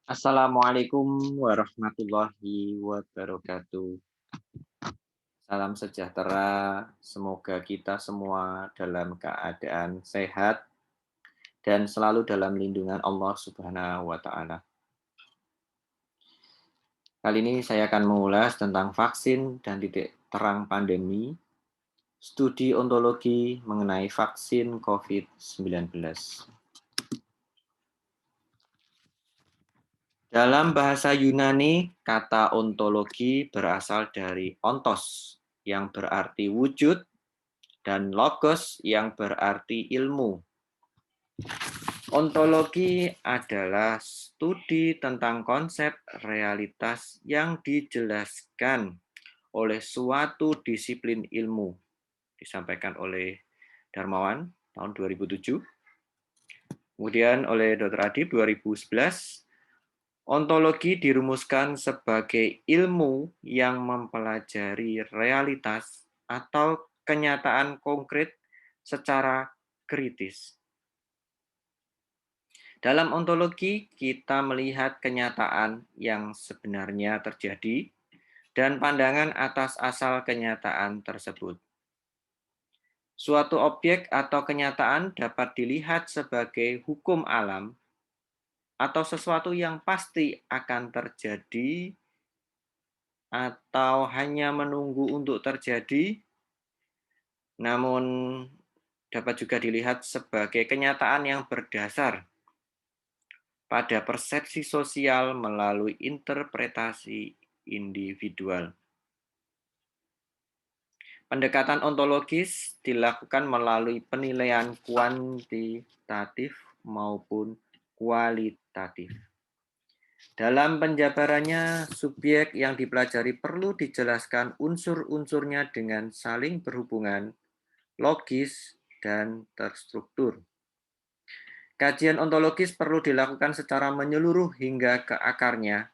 Assalamualaikum warahmatullahi wabarakatuh. Salam sejahtera, semoga kita semua dalam keadaan sehat dan selalu dalam lindungan Allah Subhanahu wa Ta'ala. Kali ini saya akan mengulas tentang vaksin dan titik terang pandemi, studi ontologi mengenai vaksin COVID-19. Dalam bahasa Yunani, kata ontologi berasal dari ontos, yang berarti wujud, dan logos yang berarti ilmu. Ontologi adalah studi tentang konsep realitas yang dijelaskan oleh suatu disiplin ilmu. Disampaikan oleh Darmawan tahun 2007. Kemudian oleh Dr. Adib 2011. Ontologi dirumuskan sebagai ilmu yang mempelajari realitas atau kenyataan konkret secara kritis. Dalam ontologi, kita melihat kenyataan yang sebenarnya terjadi dan pandangan atas asal kenyataan tersebut. Suatu objek atau kenyataan dapat dilihat sebagai hukum alam atau sesuatu yang pasti akan terjadi atau hanya menunggu untuk terjadi, namun dapat juga dilihat sebagai kenyataan yang berdasar pada persepsi sosial melalui interpretasi individual. Pendekatan ontologis dilakukan melalui penilaian kuantitatif maupun kualitatif. Dalam penjabarannya, subjek yang dipelajari perlu dijelaskan unsur-unsurnya dengan saling berhubungan, logis, dan terstruktur. Kajian ontologis perlu dilakukan secara menyeluruh hingga ke akarnya.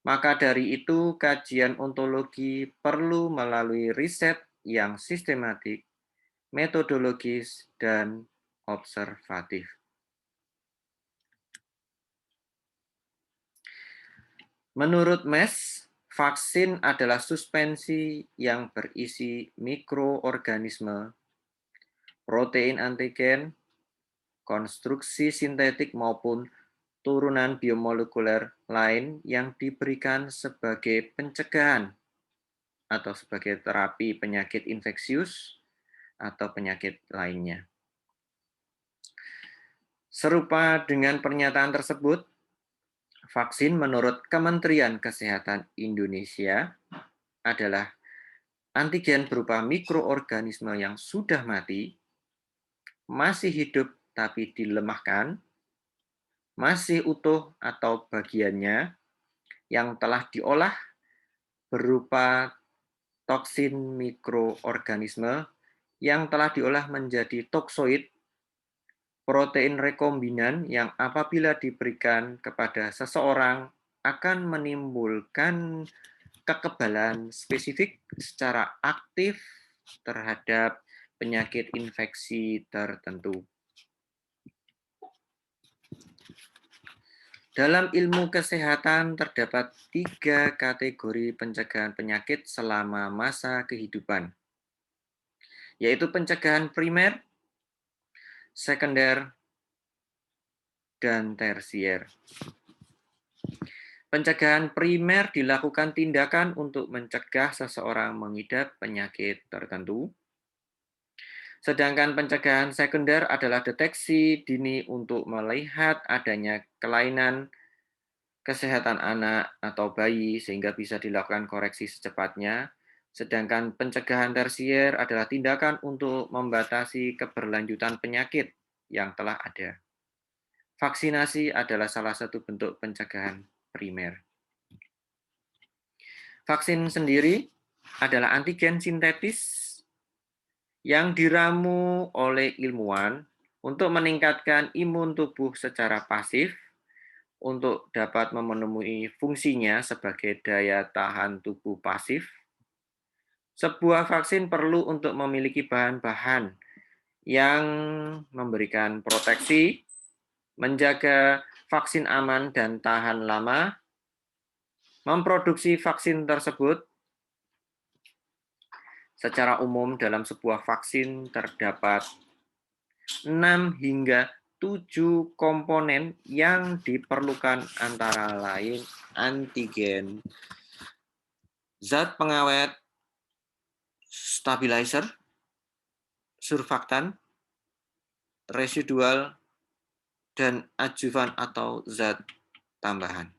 Maka dari itu, kajian ontologi perlu melalui riset yang sistematik, metodologis, dan observatif. Menurut Mes, vaksin adalah suspensi yang berisi mikroorganisme, protein antigen, konstruksi sintetik maupun turunan biomolekuler lain yang diberikan sebagai pencegahan atau sebagai terapi penyakit infeksius atau penyakit lainnya. Serupa dengan pernyataan tersebut, vaksin menurut Kementerian Kesehatan Indonesia adalah antigen berupa mikroorganisme yang sudah mati, masih hidup tapi dilemahkan, masih utuh atau bagiannya, yang telah diolah berupa toksin mikroorganisme yang telah diolah menjadi toksoid, protein rekombinan yang apabila diberikan kepada seseorang akan menimbulkan kekebalan spesifik secara aktif terhadap penyakit infeksi tertentu. Dalam ilmu kesehatan terdapat 3 kategori pencegahan penyakit selama masa kehidupan, yaitu pencegahan primer, sekunder, dan tersier. Pencegahan primer dilakukan tindakan untuk mencegah seseorang mengidap penyakit tertentu. Sedangkan pencegahan sekunder adalah deteksi dini untuk melihat adanya kelainan kesehatan anak atau bayi sehingga bisa dilakukan koreksi secepatnya. Sedangkan pencegahan tersier adalah tindakan untuk membatasi keberlanjutan penyakit yang telah ada. Vaksinasi adalah salah satu bentuk pencegahan primer. Vaksin sendiri adalah antigen sintetis yang diramu oleh ilmuwan untuk meningkatkan imun tubuh secara pasif untuk dapat memenuhi fungsinya sebagai daya tahan tubuh pasif. Sebuah vaksin perlu untuk memiliki bahan-bahan yang memberikan proteksi, menjaga vaksin aman dan tahan lama. Memproduksi vaksin tersebut secara umum dalam sebuah vaksin terdapat 6 hingga 7 komponen yang diperlukan, antara lain antigen, zat pengawet, stabilizer, surfaktan, residual, dan adjuvan atau zat tambahan.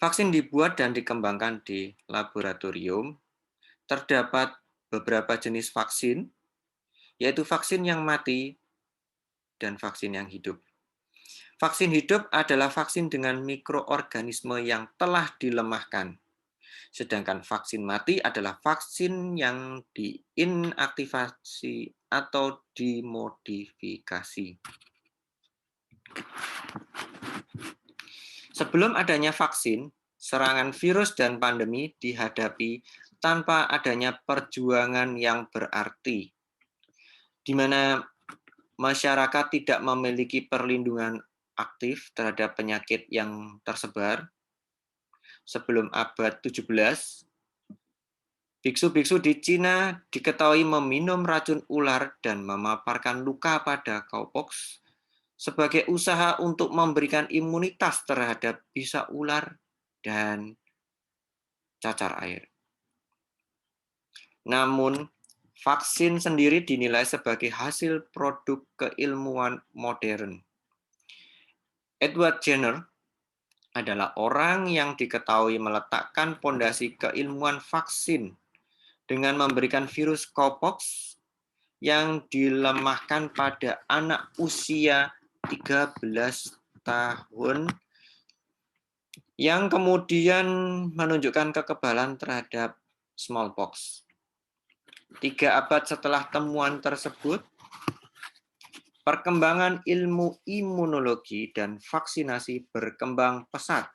Vaksin dibuat dan dikembangkan di laboratorium. Terdapat beberapa jenis vaksin, yaitu vaksin yang mati dan vaksin yang hidup. Vaksin hidup adalah vaksin dengan mikroorganisme yang telah dilemahkan. Sedangkan vaksin mati adalah vaksin yang diinaktivasi atau dimodifikasi. Sebelum adanya vaksin, serangan virus dan pandemi dihadapi tanpa adanya perjuangan yang berarti, di mana masyarakat tidak memiliki perlindungan aktif terhadap penyakit yang tersebar. Sebelum abad 17, biksu-biksu di Cina diketahui meminum racun ular dan memaparkan luka pada cowpox sebagai usaha untuk memberikan imunitas terhadap bisa ular dan cacar air. Namun, vaksin sendiri dinilai sebagai hasil produk keilmuan modern. Edward Jenner adalah orang yang diketahui meletakkan pondasi keilmuan vaksin dengan memberikan virus cowpox yang dilemahkan pada anak usia 13 tahun yang kemudian menunjukkan kekebalan terhadap smallpox. 3 abad setelah temuan tersebut, perkembangan ilmu imunologi dan vaksinasi berkembang pesat.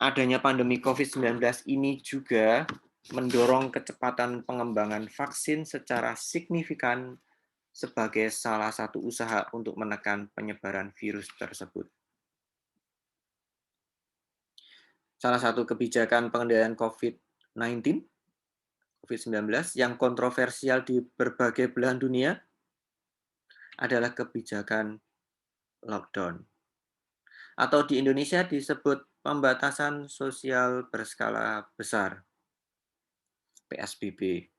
Adanya pandemi COVID-19 ini juga mendorong kecepatan pengembangan vaksin secara signifikan sebagai salah satu usaha untuk menekan penyebaran virus tersebut. Salah satu kebijakan pengendalian COVID-19 yang kontroversial di berbagai belahan dunia adalah kebijakan lockdown. Atau di Indonesia disebut pembatasan sosial berskala besar, PSBB.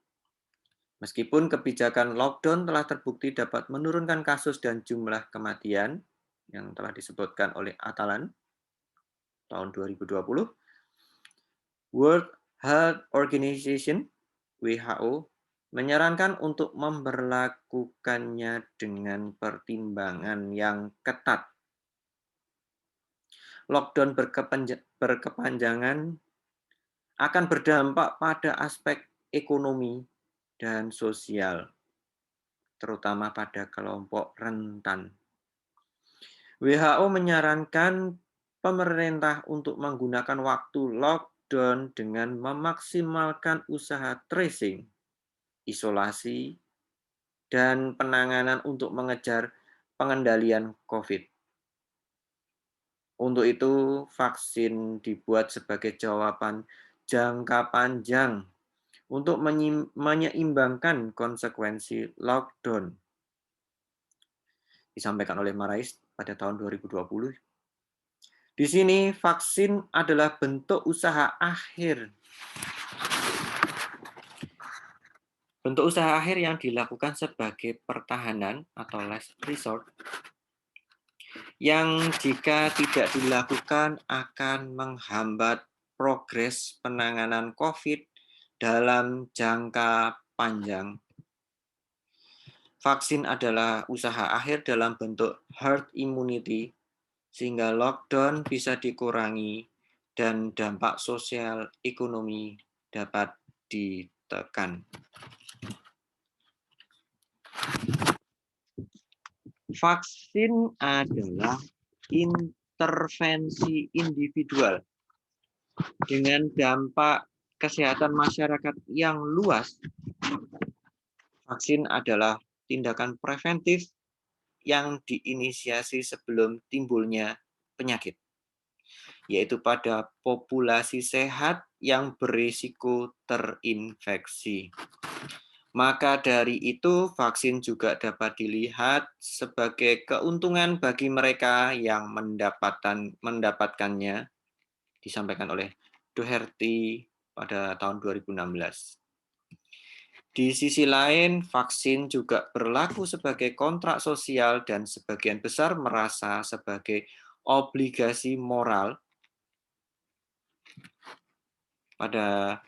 Meskipun kebijakan lockdown telah terbukti dapat menurunkan kasus dan jumlah kematian yang telah disebutkan oleh Atalan tahun 2020, World Health Organization (WHO) menyarankan untuk memberlakukannya dengan pertimbangan yang ketat. Lockdown berkepanjangan akan berdampak pada aspek ekonomi dan sosial, terutama pada kelompok rentan. WHO menyarankan pemerintah untuk menggunakan waktu lockdown dengan memaksimalkan usaha tracing, isolasi, dan penanganan untuk mengejar pengendalian COVID. Untuk itu, vaksin dibuat sebagai jawaban jangka panjang untuk menyeimbangkan konsekuensi lockdown. Disampaikan oleh Marais pada tahun 2020. Di sini, vaksin adalah bentuk usaha akhir. Bentuk usaha akhir yang dilakukan sebagai pertahanan atau last resort, yang jika tidak dilakukan akan menghambat progres penanganan COVID dalam jangka panjang. Vaksin adalah usaha akhir dalam bentuk herd immunity, sehingga lockdown bisa dikurangi dan dampak sosial ekonomi dapat ditekan. Vaksin adalah intervensi individual dengan dampak kesehatan masyarakat yang luas. Vaksin adalah tindakan preventif yang diinisiasi sebelum timbulnya penyakit, yaitu pada populasi sehat yang berisiko terinfeksi. Maka dari itu, vaksin juga dapat dilihat sebagai keuntungan bagi mereka yang mendapatkannya, disampaikan oleh Doherty pada tahun 2016. Di sisi lain, vaksin juga berlaku sebagai kontrak sosial dan sebagian besar merasa sebagai obligasi moral. Pada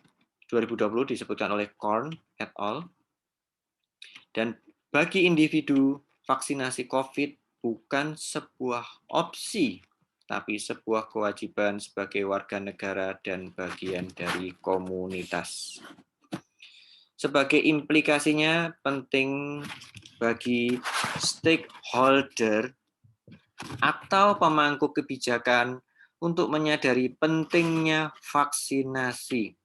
2020 disebutkan oleh Korn et al. Dan bagi individu, vaksinasi COVID bukan sebuah opsi, tapi sebuah kewajiban sebagai warga negara dan bagian dari komunitas. Sebagai implikasinya, penting bagi stakeholder atau pemangku kebijakan untuk menyadari pentingnya vaksinasi.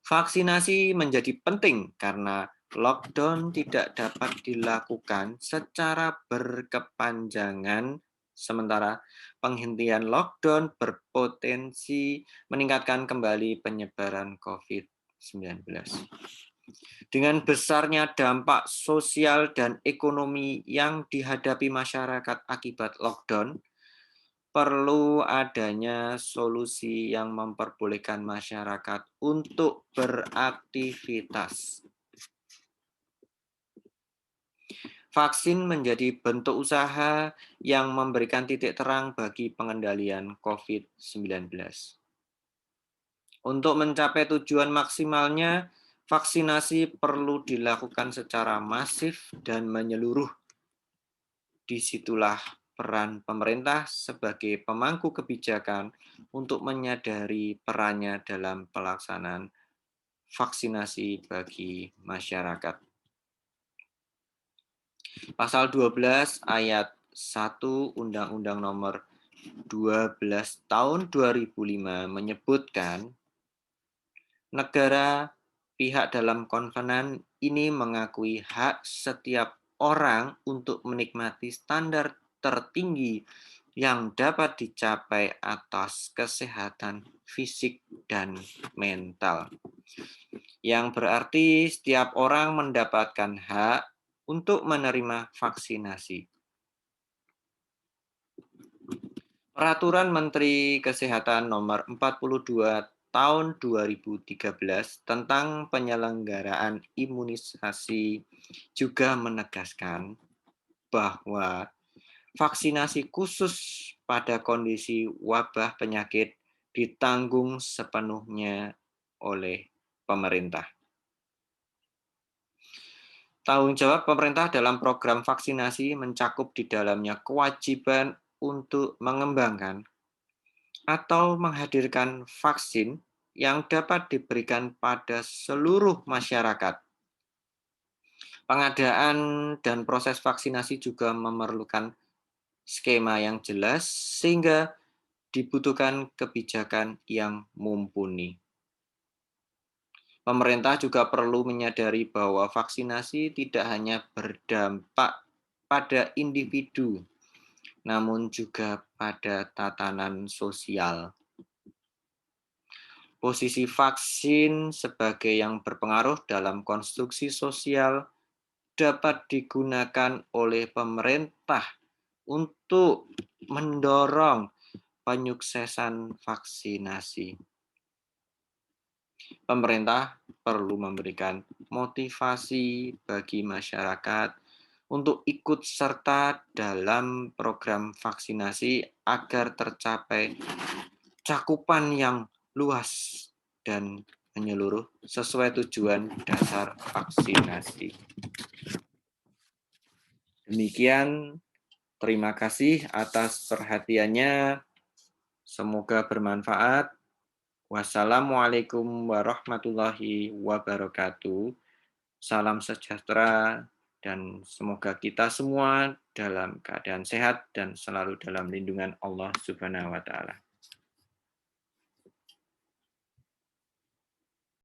Vaksinasi menjadi penting karena lockdown tidak dapat dilakukan secara berkepanjangan, sementara penghentian lockdown berpotensi meningkatkan kembali penyebaran COVID-19. Dengan besarnya dampak sosial dan ekonomi yang dihadapi masyarakat akibat lockdown, perlu adanya solusi yang memperbolehkan masyarakat untuk beraktivitas. Vaksin menjadi bentuk usaha yang memberikan titik terang bagi pengendalian COVID-19. Untuk mencapai tujuan maksimalnya, vaksinasi perlu dilakukan secara masif dan menyeluruh. Disitulah peran pemerintah sebagai pemangku kebijakan untuk menyadari perannya dalam pelaksanaan vaksinasi bagi masyarakat. Pasal 12 ayat 1 Undang-Undang Nomor 12 Tahun 2005 menyebutkan negara pihak dalam konvenan ini mengakui hak setiap orang untuk menikmati standar tertinggi yang dapat dicapai atas kesehatan fisik dan mental. Yang berarti setiap orang mendapatkan hak untuk menerima vaksinasi. Peraturan Menteri Kesehatan Nomor 42 Tahun 2013 tentang penyelenggaraan imunisasi juga menegaskan bahwa vaksinasi khusus pada kondisi wabah penyakit ditanggung sepenuhnya oleh pemerintah. Tanggung jawab pemerintah dalam program vaksinasi mencakup di dalamnya kewajiban untuk mengembangkan atau menghadirkan vaksin yang dapat diberikan pada seluruh masyarakat. Pengadaan dan proses vaksinasi juga memerlukan skema yang jelas sehingga dibutuhkan kebijakan yang mumpuni. Pemerintah juga perlu menyadari bahwa vaksinasi tidak hanya berdampak pada individu, namun juga pada tatanan sosial. Posisi vaksin sebagai yang berpengaruh dalam konstruksi sosial dapat digunakan oleh pemerintah untuk mendorong penyuksesan vaksinasi. Pemerintah perlu memberikan motivasi bagi masyarakat untuk ikut serta dalam program vaksinasi agar tercapai cakupan yang luas dan menyeluruh sesuai tujuan dasar vaksinasi. Demikian, terima kasih atas perhatiannya. Semoga bermanfaat. Wassalamualaikum warahmatullahi wabarakatuh. Salam sejahtera dan semoga kita semua dalam keadaan sehat dan selalu dalam lindungan Allah Subhanahu wa taala.